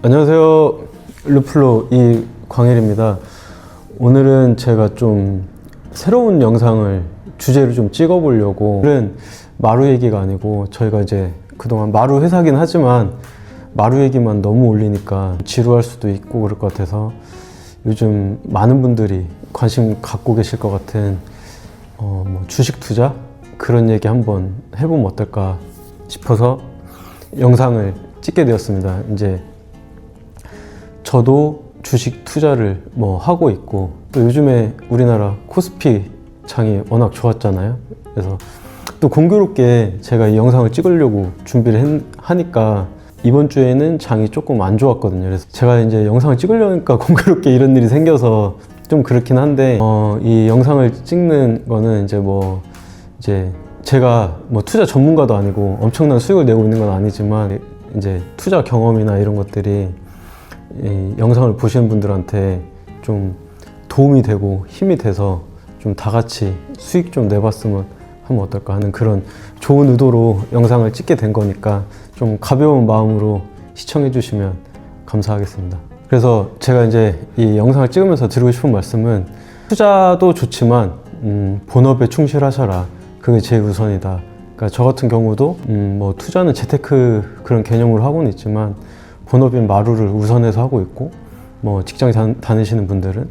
안녕하세요. 루플로 이광일입니다. 오늘은 제가 좀 새로운 영상을 주제를 좀 찍어보려고. 오늘은 마루 얘기가 아니고 저희가 이제 그동안 마루 회사긴 하지만 마루 얘기만 너무 올리니까 지루할 수도 있고 그럴 것 같아서 요즘 많은 분들이 관심 갖고 계실 것 같은 주식 투자? 그런 얘기 한번 해보면 어떨까 싶어서 영상을 찍게 되었습니다. 이제 저도 주식 투자를 하고 있고, 또 요즘에 우리나라 코스피 장이 워낙 좋았잖아요. 그래서 또 공교롭게 제가 이 영상을 찍으려고 준비를 하니까 이번 주에는 장이 조금 안 좋았거든요. 그래서 제가 이제 영상을 찍으려니까 공교롭게 이런 일이 생겨서 좀 그렇긴 한데, 이 영상을 찍는 거는 이제 제가 투자 전문가도 아니고 엄청난 수익을 내고 있는 건 아니지만, 이제 투자 경험이나 이런 것들이 이 영상을 보시는 분들한테 좀 도움이 되고 힘이 돼서 좀 다 같이 수익 좀 내봤으면 하면 어떨까 하는 그런 좋은 의도로 영상을 찍게 된 거니까 좀 가벼운 마음으로 시청해 주시면 감사하겠습니다. 그래서 제가 이제 이 영상을 찍으면서 드리고 싶은 말씀은, 투자도 좋지만 본업에 충실하셔라. 그게 제일 우선이다. 그러니까 저 같은 경우도 투자는 재테크 그런 개념으로 하고는 있지만 본업인 마루를 우선해서 하고 있고, 직장 다니시는 분들은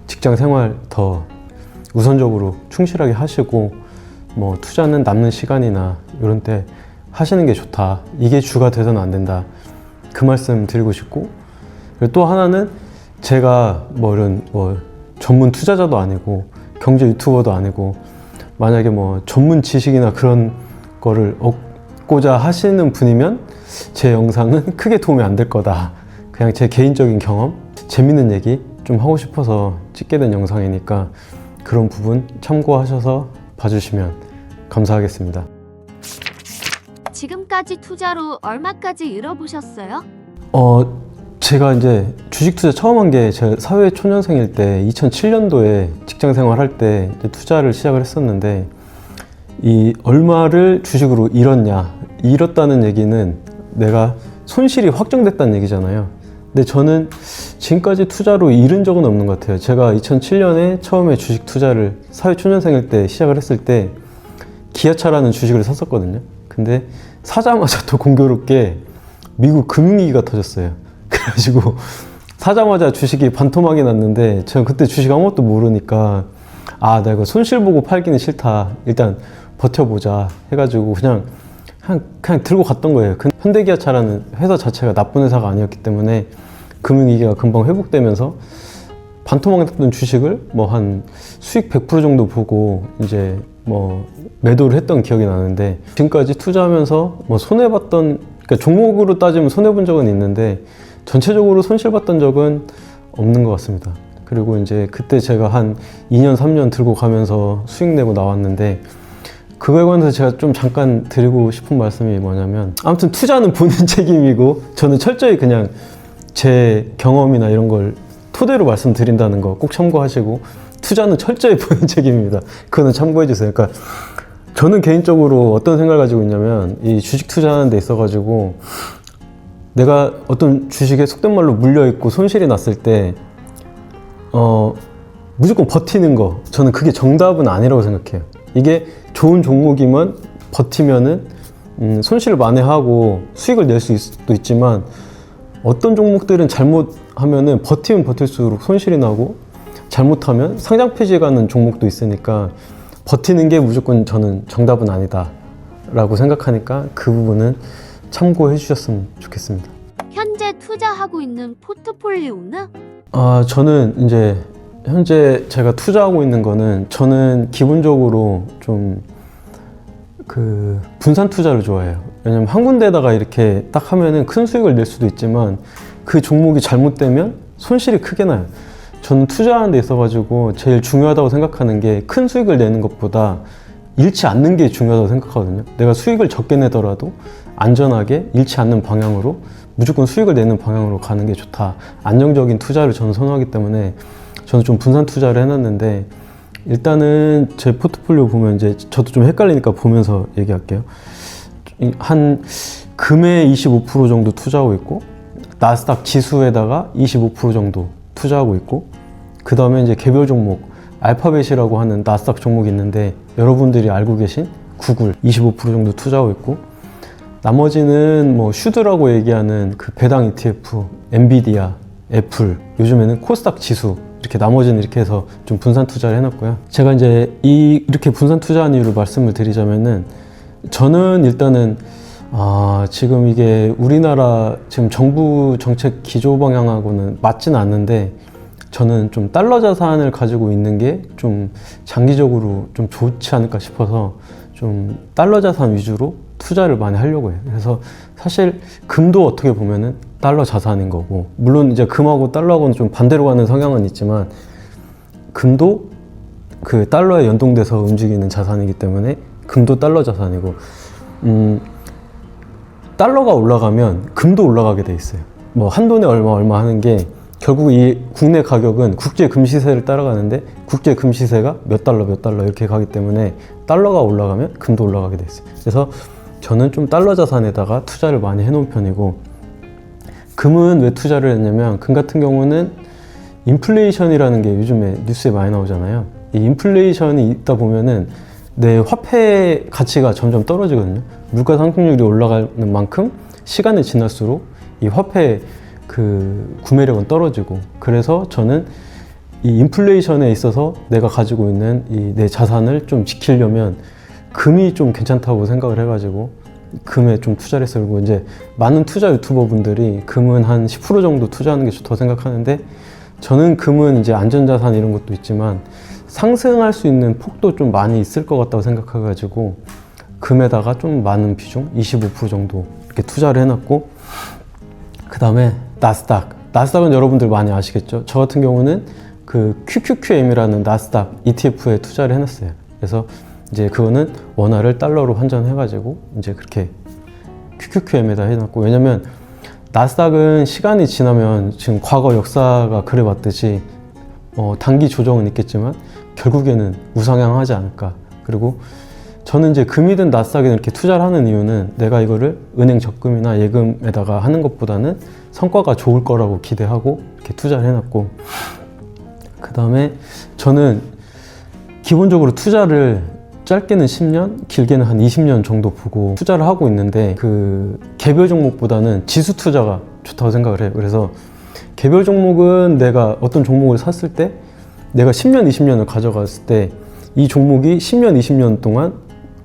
직장 생활 더 우선적으로 충실하게 하시고, 투자는 남는 시간이나 이런 때 하시는 게 좋다. 이게 주가 돼서는 안 된다. 그 말씀 드리고 싶고, 그리고 또 하나는 제가 이런 전문 투자자도 아니고 경제 유튜버도 아니고, 만약에 전문 지식이나 그런 거를 얻고자 하시는 분이면 제 영상은 크게 도움이 안 될 거다. 그냥 제 개인적인 경험, 재밌는 얘기 좀 하고 싶어서 찍게 된 영상이니까 그런 부분 참고하셔서 봐주시면 감사하겠습니다. 지금까지 투자로 얼마까지 잃어보셨어요? 제가 이제 주식 투자 처음 한 게 제가 사회 초년생일 때 2007년도에 직장 생활할 때 투자를 시작을 했었는데, 이 얼마를 주식으로 잃었다는 얘기는 내가 손실이 확정됐다는 얘기잖아요. 근데 저는 지금까지 투자로 잃은 적은 없는 것 같아요. 제가 2007년에 처음에 주식 투자를 사회 초년생일 때 시작을 했을 때 기아차라는 주식을 샀었거든요. 근데 사자마자 또 공교롭게 미국 금융위기가 터졌어요. 그래가지고 사자마자 주식이 반토막이 났는데, 제가 그때 주식 아무것도 모르니까 나 이거 손실 보고 팔기는 싫다. 일단 버텨보자 해가지고 그냥 들고 갔던 거예요. 현대기아차라는 회사 자체가 나쁜 회사가 아니었기 때문에 금융위기가 금방 회복되면서 반토막 났던 주식을 한 수익 100% 정도 보고 이제 매도를 했던 기억이 나는데, 지금까지 투자하면서 손해봤던, 그러니까 종목으로 따지면 손해본 적은 있는데 전체적으로 손실봤던 적은 없는 것 같습니다. 그리고 이제 그때 제가 한 2년, 3년 들고 가면서 수익 내고 나왔는데, 그거에 관해서 제가 좀 잠깐 드리고 싶은 말씀이 뭐냐면, 아무튼 투자는 본인 책임이고, 저는 철저히 그냥 제 경험이나 이런 걸 토대로 말씀드린다는 거 꼭 참고하시고, 투자는 철저히 본인 책임입니다. 그거는 참고해 주세요. 그러니까 저는 개인적으로 어떤 생각을 가지고 있냐면, 이 주식 투자하는 데 있어가지고 내가 어떤 주식에 속된 말로 물려있고 손실이 났을 때 무조건 버티는 거, 저는 그게 정답은 아니라고 생각해요. 이게 좋은 종목이면 버티면은 손실을 만회하고 수익을 낼 수도 있지만, 어떤 종목들은 잘못하면은 버티면 버틸수록 손실이 나고, 잘못하면 상장 폐지가는 종목도 있으니까 버티는 게 무조건 저는 정답은 아니다 라고 생각하니까 그 부분은 참고해 주셨으면 좋겠습니다. 현재 투자하고 있는 포트폴리오는? 저는 이제 현재 제가 투자하고 있는 거는, 저는 기본적으로 좀 분산 투자를 좋아해요. 왜냐면 한 군데다가 이렇게 딱 하면은 큰 수익을 낼 수도 있지만, 그 종목이 잘못되면 손실이 크게 나요. 저는 투자하는 데 있어가지고 제일 중요하다고 생각하는 게, 큰 수익을 내는 것보다 잃지 않는 게 중요하다고 생각하거든요. 내가 수익을 적게 내더라도 안전하게 잃지 않는 방향으로, 무조건 수익을 내는 방향으로 가는 게 좋다. 안정적인 투자를 저는 선호하기 때문에 저는 좀 분산 투자를 해놨는데, 일단은 제 포트폴리오 보면 이제 저도 좀 헷갈리니까 보면서 얘기할게요. 한 금의 25% 정도 투자하고 있고, 나스닥 지수에다가 25% 정도 투자하고 있고, 그 다음에 이제 개별 종목 알파벳이라고 하는 나스닥 종목이 있는데 여러분들이 알고 계신 구글 25% 정도 투자하고 있고, 나머지는 뭐 슈드라고 얘기하는 그 배당 ETF, 엔비디아, 애플, 요즘에는 코스닥 지수, 이렇게 나머지는 이렇게 해서 좀 분산 투자를 해놨고요. 제가 이제 이렇게 분산 투자한 이유를 말씀을 드리자면은, 저는 일단은 지금 이게 우리나라 지금 정부 정책 기조 방향하고는 맞지는 않는데, 저는 좀 달러 자산을 가지고 있는 게 좀 장기적으로 좀 좋지 않을까 싶어서 좀 달러 자산 위주로 투자를 많이 하려고 해요. 그래서 사실 금도 어떻게 보면은 달러 자산인 거고, 물론 이제 금하고 달러하고는 좀 반대로 가는 성향은 있지만, 금도 그 달러에 연동돼서 움직이는 자산이기 때문에 금도 달러 자산이고, 달러가 올라가면 금도 올라가게 돼 있어요. 뭐 한돈에 얼마 하는 게 결국 이 국내 가격은 국제 금시세를 따라가는데, 국제 금시세가 몇 달러 이렇게 가기 때문에 달러가 올라가면 금도 올라가게 돼 있어요. 그래서 저는 좀 달러 자산에다가 투자를 많이 해놓은 편이고, 금은 왜 투자를 했냐면, 금 같은 경우는 인플레이션이라는 게 요즘에 뉴스에 많이 나오잖아요. 이 인플레이션이 있다 보면은 내 화폐 가치가 점점 떨어지거든요. 물가 상승률이 올라가는 만큼 시간이 지날수록 이 화폐 그 구매력은 떨어지고, 그래서 저는 이 인플레이션에 있어서 내가 가지고 있는 이 내 자산을 좀 지키려면 금이 좀 괜찮다고 생각을 해가지고 금에 좀 투자를 했어요. 그리고 이제 많은 투자 유튜버 분들이 금은 한 10% 정도 투자하는 게 좋다고 생각하는데, 저는 금은 이제 안전자산 이런 것도 있지만 상승할 수 있는 폭도 좀 많이 있을 것 같다고 생각해가지고 금에다가 좀 많은 비중 25% 정도 이렇게 투자를 해놨고, 그 다음에 나스닥은 여러분들 많이 아시겠죠? 저 같은 경우는 그 QQQM이라는 나스닥 ETF에 투자를 해놨어요. 그래서 이제 그거는 원화를 달러로 환전해가지고 이제 그렇게 QQQM에다 해놨고, 왜냐면 나스닥은 시간이 지나면 지금 과거 역사가 그래왔듯이 단기 조정은 있겠지만 결국에는 우상향하지 않을까. 그리고 저는 이제 금이든 나스닥이든 이렇게 투자를 하는 이유는, 내가 이거를 은행 적금이나 예금에다가 하는 것보다는 성과가 좋을 거라고 기대하고 이렇게 투자를 해놨고, 그 다음에 저는 기본적으로 투자를 짧게는 10년, 길게는 한 20년 정도 보고 투자를 하고 있는데, 그 개별 종목보다는 지수 투자가 좋다고 생각을 해요. 그래서 개별 종목은 내가 어떤 종목을 샀을 때 내가 10년, 20년을 가져갔을 때 이 종목이 10년, 20년 동안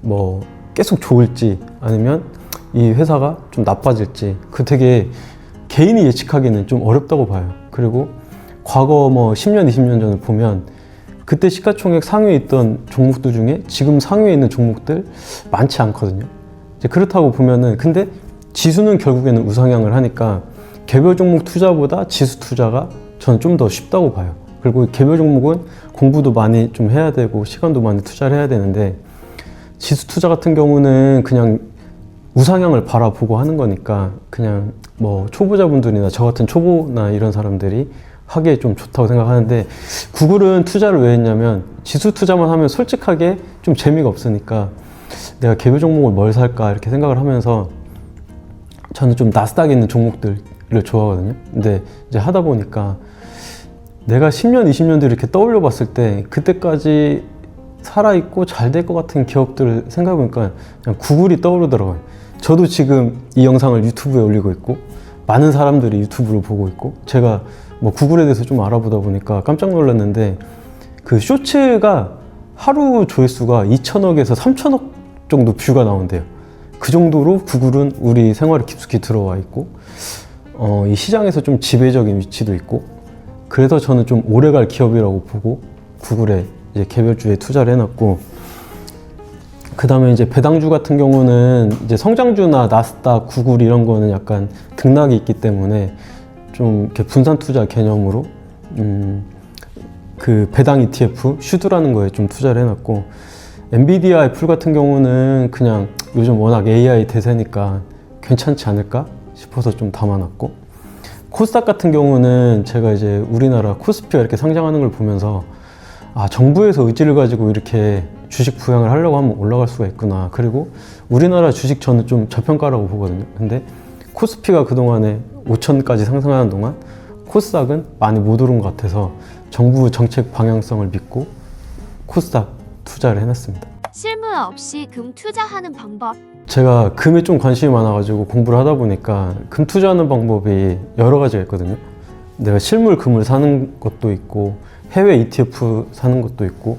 뭐 계속 좋을지 아니면 이 회사가 좀 나빠질지, 그 되게 개인이 예측하기는 좀 어렵다고 봐요. 그리고 과거 뭐 10년, 20년 전을 보면 그때 시가총액 상위에 있던 종목들 중에 지금 상위에 있는 종목들 많지 않거든요. 이제 그렇다고 보면은, 근데 지수는 결국에는 우상향을 하니까 개별 종목 투자보다 지수 투자가 저는 좀 더 쉽다고 봐요. 그리고 개별 종목은 공부도 많이 좀 해야 되고 시간도 많이 투자를 해야 되는데, 지수 투자 같은 경우는 그냥 우상향을 바라보고 하는 거니까 그냥 뭐 초보자분들이나 저 같은 초보나 이런 사람들이 하기에 좀 좋다고 생각하는데, 구글은 투자를 왜 했냐면 지수 투자만 하면 솔직하게 좀 재미가 없으니까 내가 개별 종목을 뭘 살까 이렇게 생각을 하면서, 저는 좀 나스닥에 있는 종목들을 좋아하거든요. 근데 이제 하다 보니까 내가 10년, 20년 뒤 이렇게 떠올려 봤을 때 그때까지 살아있고 잘 될 것 같은 기업들을 생각해보니까 그냥 구글이 떠오르더라고요. 저도 지금 이 영상을 유튜브에 올리고 있고 많은 사람들이 유튜브를 보고 있고, 제가 뭐 구글에 대해서 좀 알아보다 보니까 깜짝 놀랐는데, 그 쇼츠가 하루 조회수가 2천억에서 3천억 정도 뷰가 나온대요. 그 정도로 구글은 우리 생활에 깊숙이 들어와 있고, 이 시장에서 좀 지배적인 위치도 있고, 그래서 저는 좀 오래갈 기업이라고 보고 구글에 이제 개별주에 투자를 해놨고, 그 다음에 이제 배당주 같은 경우는 이제 성장주나 나스닥, 구글 이런 거는 약간 등락이 있기 때문에 좀 이렇게 분산 투자 개념으로 그 배당 ETF 슈드라는 거에 좀 투자를 해놨고, 엔비디아, 애플 같은 경우는 그냥 요즘 워낙 AI 대세니까 괜찮지 않을까 싶어서 좀 담아놨고, 코스닥 같은 경우는 제가 이제 우리나라 코스피가 이렇게 상장하는 걸 보면서, 아, 정부에서 의지를 가지고 이렇게 주식 부양을 하려고 하면 올라갈 수가 있구나. 그리고 우리나라 주식 저는 좀 저평가라고 보거든요. 근데 코스피가 그동안에 5천까지 상승하는 동안 코스닥은 많이 못 오른 것 같아서 정부 정책 방향성을 믿고 코스닥 투자를 해놨습니다. 실무 없이 금 투자하는 방법. 제가 금에 좀 관심이 많아가지고 공부를 하다 보니까 금 투자하는 방법이 여러 가지가 있거든요. 내가 실물 금을 사는 것도 있고 해외 ETF 사는 것도 있고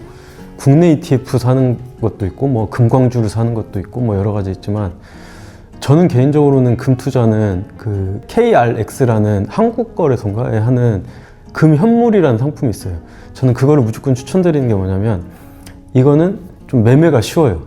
국내 ETF 사는 것도 있고 뭐 금광주를 사는 것도 있고 뭐 여러 가지 있지만 저는 개인적으로는 금 투자는 그 KRX라는 한국거래소인가에 하는 금 현물이라는 상품이 있어요. 저는 그거를 무조건 추천드리는 게 뭐냐면 이거는 좀 매매가 쉬워요.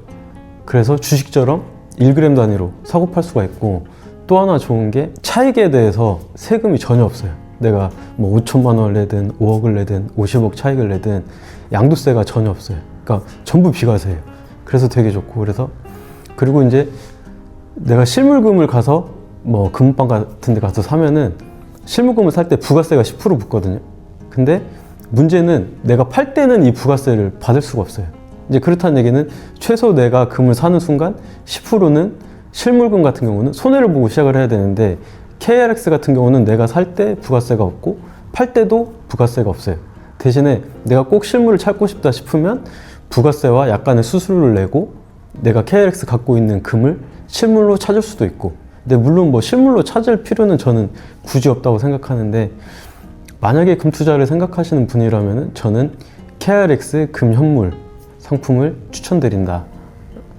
그래서 주식처럼 1g 단위로 사고 팔 수가 있고 또 하나 좋은 게 차익에 대해서 세금이 전혀 없어요. 내가 뭐 5천만 원을 내든 5억을 내든 50억 차익을 내든 양도세가 전혀 없어요. 그러니까 전부 비과세예요. 그래서 되게 좋고 그리고 이제 내가 실물금을 가서 뭐 금방 같은 데 가서 사면은 실물금을 살 때 부가세가 10% 붙거든요. 근데 문제는 내가 팔 때는 이 부가세를 받을 수가 없어요. 이제 그렇다는 얘기는 최소 내가 금을 사는 순간 10%는 실물금 같은 경우는 손해를 보고 시작을 해야 되는데 KRX 같은 경우는 내가 살 때 부가세가 없고 팔 때도 부가세가 없어요. 대신에 내가 꼭 실물을 찾고 싶다 싶으면 부가세와 약간의 수수료를 내고 내가 KRX 갖고 있는 금을 실물로 찾을 수도 있고 근데 물론 뭐 실물로 찾을 필요는 저는 굳이 없다고 생각하는데 만약에 금 투자를 생각하시는 분이라면 저는 KRX 금 현물 상품을 추천드린다.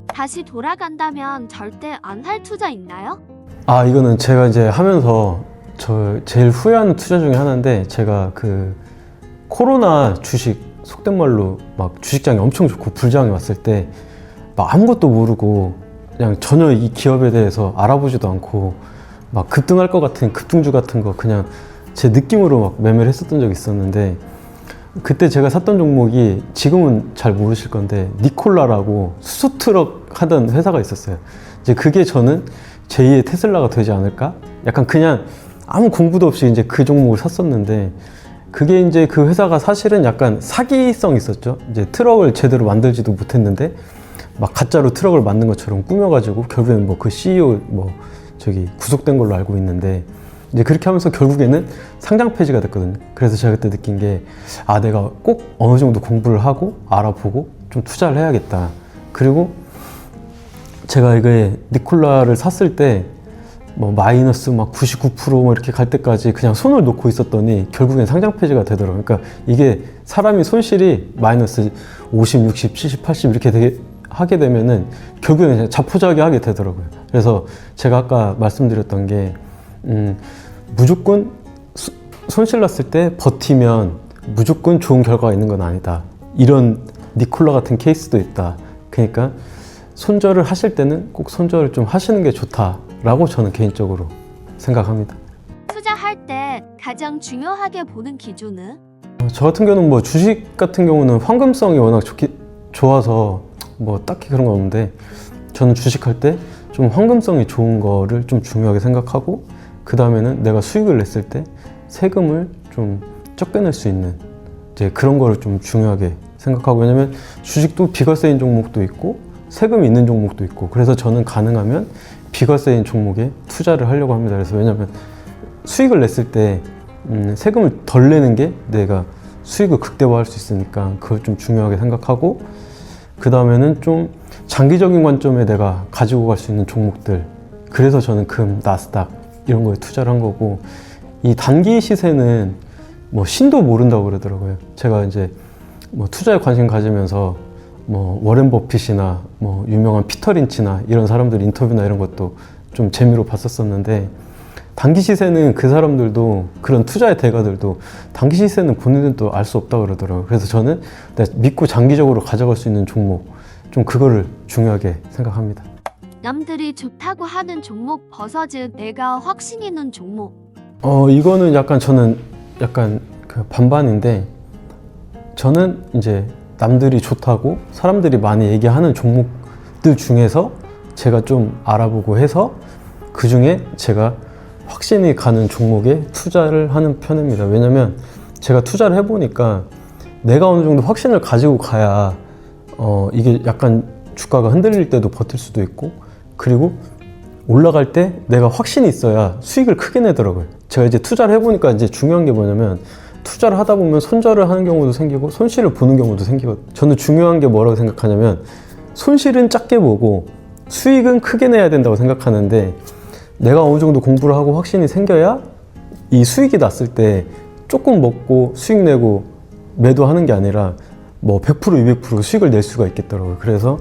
다시 돌아간다면 절대 안 할 투자 있나요? 아, 이거는 제가 이제 하면서 저 제일 후회하는 투자 중에 하나인데 제가 그 코로나 주식 속된 말로 막 주식장이 엄청 좋고 불장이 왔을 때 막 아무것도 모르고 그냥 전혀 이 기업에 대해서 알아보지도 않고 막 급등할 것 같은 급등주 같은 거 그냥 제 느낌으로 막 매매를 했었던 적이 있었는데 그때 제가 샀던 종목이 지금은 잘 모르실 건데 니콜라라고 수소트럭 하던 회사가 있었어요. 이제 그게 저는 제2의 테슬라가 되지 않을까? 약간 그냥 아무 공부도 없이 이제 그 종목을 샀었는데 그게 이제 그 회사가 사실은 약간 사기성 있었죠. 이제 트럭을 제대로 만들지도 못했는데 막 가짜로 트럭을 만든 것처럼 꾸며가지고 결국에는 뭐 그 CEO 뭐 저기 구속된 걸로 알고 있는데 이제 그렇게 하면서 결국에는 상장 폐지가 됐거든요. 그래서 제가 그때 느낀 게 아, 내가 꼭 어느 정도 공부를 하고 알아보고 좀 투자를 해야겠다. 그리고 제가 이게 니콜라를 샀을 때 뭐 마이너스 막 99% 이렇게 갈 때까지 그냥 손을 놓고 있었더니 결국엔 상장 폐지가 되더라고요. 그러니까 이게 사람이 손실이 마이너스 50, 60, 70, 80 이렇게 하게 되면은 결국에는 그냥 자포자기하게 되더라고요. 그래서 제가 아까 말씀드렸던 게 무조건 손실 났을 때 버티면 무조건 좋은 결과가 있는 건 아니다. 이런 니콜라 같은 케이스도 있다. 그러니까 손절을 하실 때는 꼭 손절을 좀 하시는 게 좋다라고 저는 개인적으로 생각합니다. 투자할 때 가장 중요하게 보는 기준은? 저 같은 경우는 뭐 주식 같은 경우는 황금성이 워낙 좋아서 뭐 딱히 그런 건 없는데 저는 주식할 때 좀 황금성이 좋은 거를 좀 중요하게 생각하고 그 다음에는 내가 수익을 냈을 때 세금을 좀 적게 낼 수 있는 이제 그런 거를 좀 중요하게 생각하고 왜냐면 주식도 비과세인 종목도 있고 세금이 있는 종목도 있고 그래서 저는 가능하면 비과세인 종목에 투자를 하려고 합니다. 그래서 왜냐면 수익을 냈을 때 세금을 덜 내는 게 내가 수익을 극대화할 수 있으니까 그걸 좀 중요하게 생각하고 그 다음에는 좀 장기적인 관점에 내가 가지고 갈 수 있는 종목들 그래서 저는 금, 나스닥 이런 거에 투자를 한 거고 이 단기 시세는 뭐 신도 모른다고 그러더라고요. 제가 이제 뭐 투자에 관심 가지면서 뭐 워렌 버핏이나 뭐 유명한 피터 린치나 이런 사람들 인터뷰나 이런 것도 좀 재미로 봤었었는데 단기 시세는 그 사람들도 그런 투자의 대가들도 단기 시세는 본인들도 알 수 없다고 그러더라고요. 그래서 저는 내가 믿고 장기적으로 가져갈 수 있는 종목 좀 그거를 중요하게 생각합니다. 남들이 좋다고 하는 종목 버서즈 내가 확신 있는 종목. 이거는 약간 저는 약간 그 반반인데 저는 이제 남들이 좋다고 사람들이 많이 얘기하는 종목들 중에서 제가 좀 알아보고 해서 그 중에 제가 확신이 가는 종목에 투자를 하는 편입니다. 왜냐면 제가 투자를 해보니까 내가 어느 정도 확신을 가지고 가야 이게 약간 주가가 흔들릴 때도 버틸 수도 있고 그리고 올라갈 때 내가 확신이 있어야 수익을 크게 내더라고요. 제가 이제 투자를 해보니까 이제 중요한 게 뭐냐면 투자를 하다 보면 손절을 하는 경우도 생기고 손실을 보는 경우도 생기거든요. 저는 중요한 게 뭐라고 생각하냐면 손실은 작게 보고 수익은 크게 내야 된다고 생각하는데 내가 어느 정도 공부를 하고 확신이 생겨야 이 수익이 났을 때 조금 먹고 수익 내고 매도하는 게 아니라 뭐 100% 200% 수익을 낼 수가 있겠더라고요. 그래서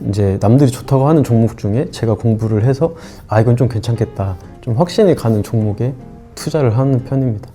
이제 남들이 좋다고 하는 종목 중에 제가 공부를 해서 아 이건 좀 괜찮겠다 좀 확신이 가는 종목에 투자를 하는 편입니다.